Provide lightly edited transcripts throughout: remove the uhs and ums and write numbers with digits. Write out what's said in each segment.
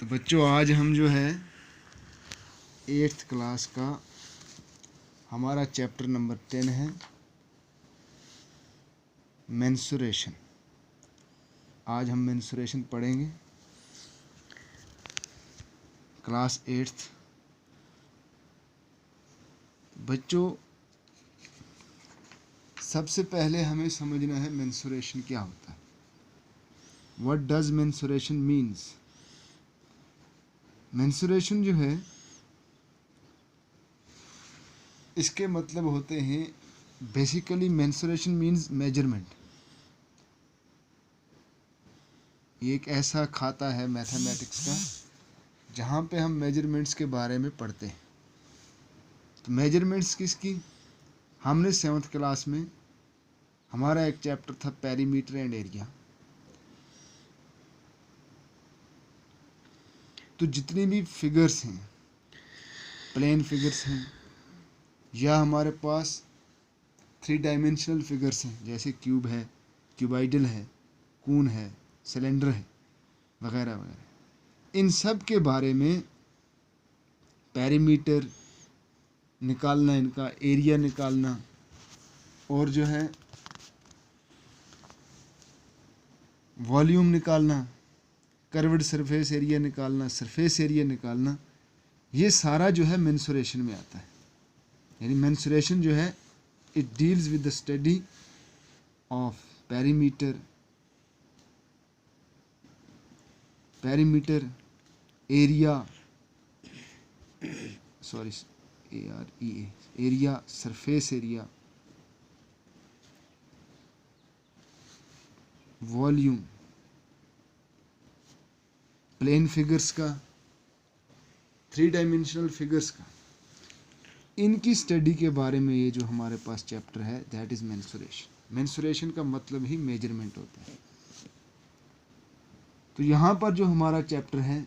तो बच्चों आज हम जो है 8th क्लास का हमारा चैप्टर नंबर 10 है मेंसुरेशन। आज हम मेंसुरेशन पढ़ेंगे क्लास 8th। बच्चों सबसे पहले हमें समझना है मेंसुरेशन क्या होता है। What does mensuration means. Mensuration जो है इसके मतलब होते हैं बेसिकली मेंसुरेशन मीन्स मेजरमेंट। ये एक ऐसा खाता है मैथमेटिक्स का जहाँ पे हम मेजरमेंट्स के बारे में पढ़ते हैं। तो मेजरमेंट्स किसकी, हमने 7th क्लास में हमारा एक चैप्टर था पेरीमीटर एंड एरिया। तो जितनी भी फिगर्स हैं, प्लेन फिगर्स हैं या हमारे पास 3 डायमेंशनल फिगर्स हैं जैसे क्यूब है, क्यूबाइडल है, कून है, सिलेंडर है वगैरह वगैरह, इन सब के बारे में पेरीमीटर निकालना, इनका एरिया निकालना और जो है वॉल्यूम निकालना, कर्व्ड सरफेस एरिया निकालना, सरफेस एरिया निकालना, ये सारा जो है मेंसुरेशन में आता है। यानी मेंसुरेशन जो है it deals with the study of perimeter, area, area, surface area, volume, plane figures का, 3 डायमेंशनल फिगर्स का, इनकी स्टडी के बारे में ये जो हमारे पास चैप्टर है दैट इज मेंसुरेशन। मेंसुरेशन का मतलब ही मेजरमेंट होता है। तो यहाँ पर जो हमारा चैप्टर है,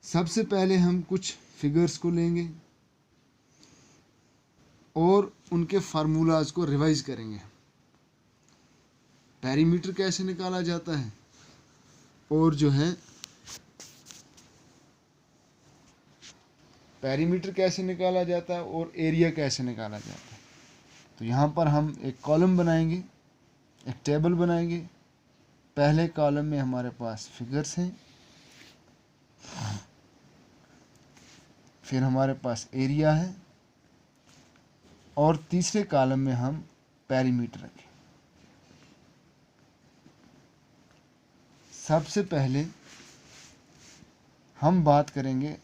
सबसे पहले हम कुछ फिगर्स को लेंगे और उनके फार्मूलाज को रिवाइज करेंगे। पेरीमीटर कैसे निकाला जाता है और जो है पेरीमीटर कैसे निकाला जाता है और एरिया कैसे निकाला जाता है। तो यहाँ पर हम एक कॉलम बनाएंगे, एक टेबल बनाएंगे। पहले कॉलम में हमारे पास फिगर्स हैं, फिर हमारे पास एरिया है और तीसरे कॉलम में हम पेरीमीटर रखें। सबसे पहले हम बात करेंगे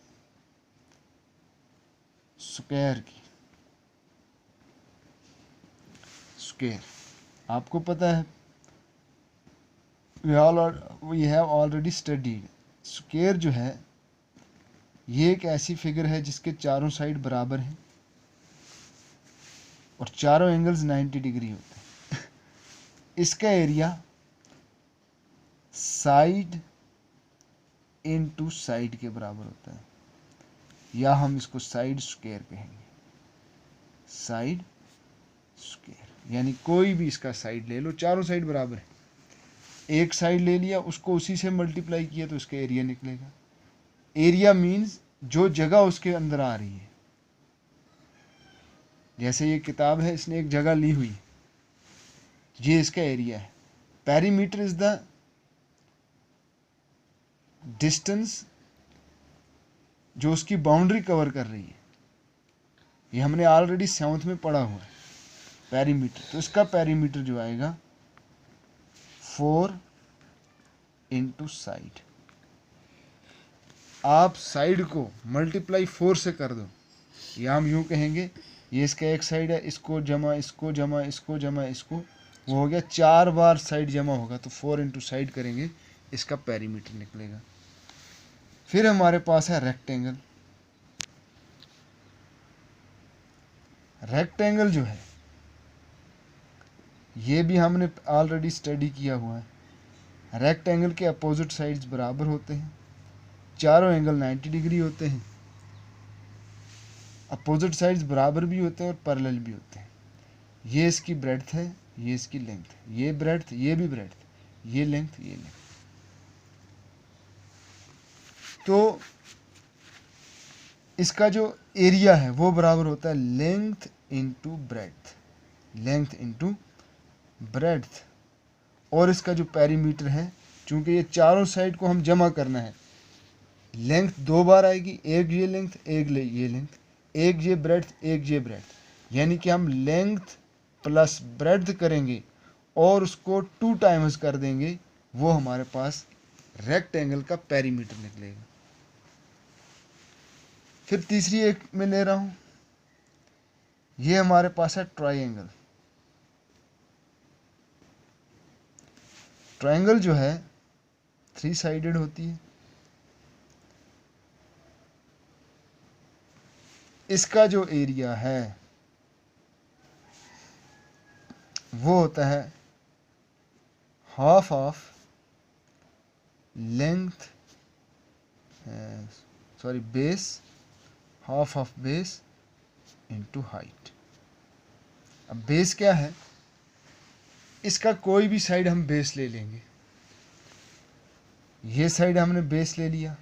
स्क्वायर की। स्क्वायर आपको पता है, we have already studied. Square जो है ये एक ऐसी फिगर है जिसके चारों साइड बराबर हैं और चारों एंगल्स 90 डिग्री होते हैं। इसका एरिया साइड इनटू साइड के बराबर होता है, या हम इसको साइड स्क्वायर कहेंगे। साइड स्क्वायर यानी कोई भी इसका साइड ले लो, चारों साइड बराबर है। एक साइड ले लिया, उसको उसी से मल्टीप्लाई किया तो उसका एरिया निकलेगा। एरिया मीन्स जो जगह उसके अंदर आ रही है। जैसे ये किताब है, इसने एक जगह ली हुई, ये इसका एरिया है। पेरीमीटर इज द डिस्टेंस जो उसकी बाउंड्री कवर कर रही है। ये हमने ऑलरेडी 7th में पढ़ा हुआ है पेरीमीटर। तो इसका पेरीमीटर जो आएगा 4 इंटू साइड। आप साइड को मल्टीप्लाई 4 से कर दो, या हम यूं कहेंगे ये इसका एक साइड है, इसको जमा इसको जमा इसको जमा इसको, वो हो गया 4 बार साइड जमा होगा तो 4 इंटू साइड करेंगे, इसका पेरीमीटर निकलेगा। फिर हमारे पास है रेक्टेंगल। रेक्टेंगल जो है ये भी हमने ऑलरेडी स्टडी किया हुआ है। रेक्टेंगल के अपोजिट साइड्स बराबर होते हैं, चारों एंगल 90 डिग्री होते हैं, अपोजिट साइड्स बराबर भी होते हैं और पैरेलल भी होते हैं। ये इसकी ब्रेड्थ है, ये इसकी लेंथ है, ये ब्रेड्थ, ये भी ब्रेड्थ, ये लेंथ, ये लेंथ। तो इसका जो एरिया है वो बराबर होता है length into breadth, length into breadth. और इसका जो पेरीमीटर है, चूंकि ये चारों साइड को हम जमा करना है, लेंथ 2 बार आएगी, एक ये लेंथ, एक ये लेंथ, एक ये ब्रेड्थ, एक ये ब्रेड्थ, यानी कि हम लेंथ प्लस ब्रेड्थ करेंगे और उसको 2 टाइम्स कर देंगे, वो हमारे पास रेक्टेंगल का पेरीमीटर निकलेगा। फिर तीसरी एक मैं ले रहा हूं, ये हमारे पास है ट्रायंगल। ट्रायंगल जो है 3 साइडेड होती है। इसका जो एरिया है वो होता है half of length, sorry base, half of base into height. अब बेस क्या है, इसका कोई भी साइड हम बेस ले लेंगे। ये साइड हमने बेस ले लिया,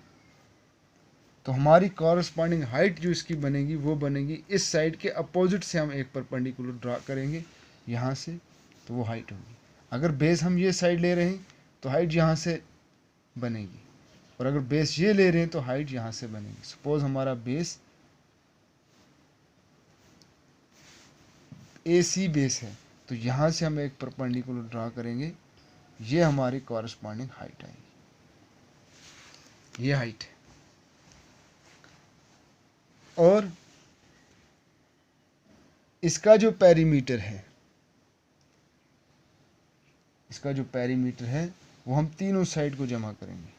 तो हमारी कॉरस्पॉन्डिंग हाइट जो इसकी बनेगी वो बनेगी इस साइड के अपोजिट से हम एक परपेंडिकुलर ड्रा करेंगे यहाँ से, तो वो हाइट होगी। अगर बेस हम ये साइड ले रहे हैं तो हाइट यहाँ से बनेगी, और अगर बेस ये ले रहे हैं तो हाइट यहाँ से बनेगी। सपोज हमारा बेस AC बेस है, तो यहाँ से हम एक परपेंडिकुलर ड्रा करेंगे, ये हमारी कॉरस्पॉन्डिंग हाइट आएगी, ये हाइट है। और इसका जो पेरीमीटर है, इसका जो पेरीमीटर है वो हम तीनों साइड को जमा करेंगे,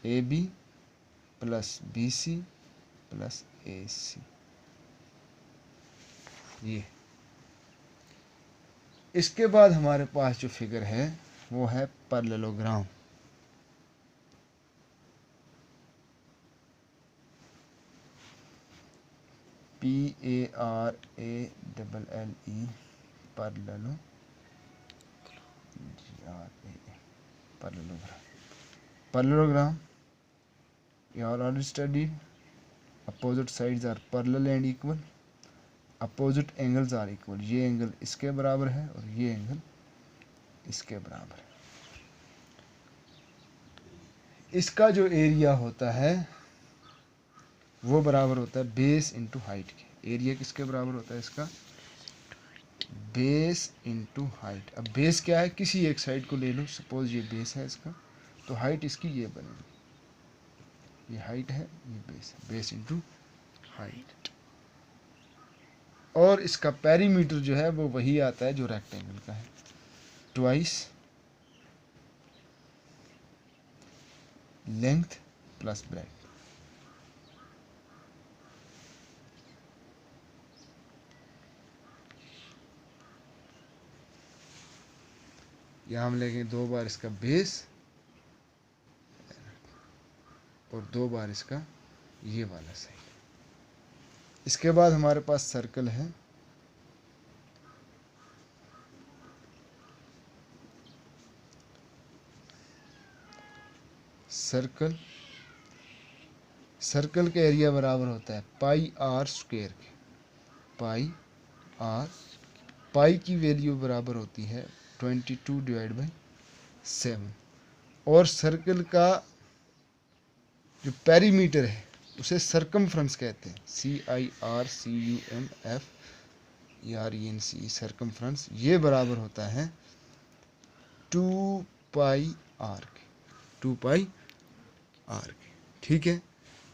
AB plus BC plus AC। ये इसके बाद हमारे पास जो फिगर है वो है parallelogram. PARALLE, parallelogram. You all already studied. Opposite sides are parallel and equal. Opposite angles are equal. ये एंगल इसके बराबर है और ये एंगल इसके बराबर है। इसका जो एरिया होता है वो बराबर होता है बेस इंटू हाइट के। एरिया किसके बराबर होता है इसका? Base into height. अब बेस क्या है, किसी एक साइड को ले लो, सपोज ये बेस है इसका, तो हाइट इसकी ये बनेगी, ये हाइट है, ये बेस है, बेस इंटू हाइट। और इसका पेरीमीटर जो है वो वही आता है जो रेक्टेंगल का है, ट्वाइस लेंथ प्लस ब्रेड्थ। यहाँ हम लेंगे 2 बार इसका बेस और 2 बार इसका ये वाला साइड। इसके बाद हमारे पास सर्कल है, सर्कल के एरिया बराबर होता है पाई आर स्क्वायर के। पाई की वैल्यू बराबर होती है 22/7। और सर्कल का जो पेरीमीटर है उसे सर्कमफ्रेंस कहते हैं, CIRCUMFERENCE, सर्कमफ्रेंस। ये बराबर होता है 2πr के। ठीक है,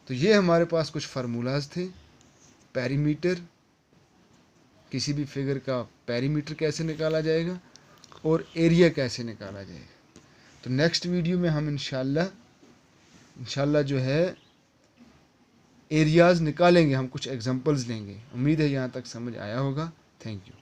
तो ये हमारे पास कुछ फार्मूलाज थे। पेरीमीटर, किसी भी फिगर का पेरीमीटर कैसे निकाला जाएगा और एरिया कैसे निकाला जाएगा। तो नेक्स्ट वीडियो में हम इंशाल्लाह जो है एरियाज़ निकालेंगे, हम कुछ एग्जांपल्स लेंगे। उम्मीद है यहाँ तक समझ आया होगा। Thank you.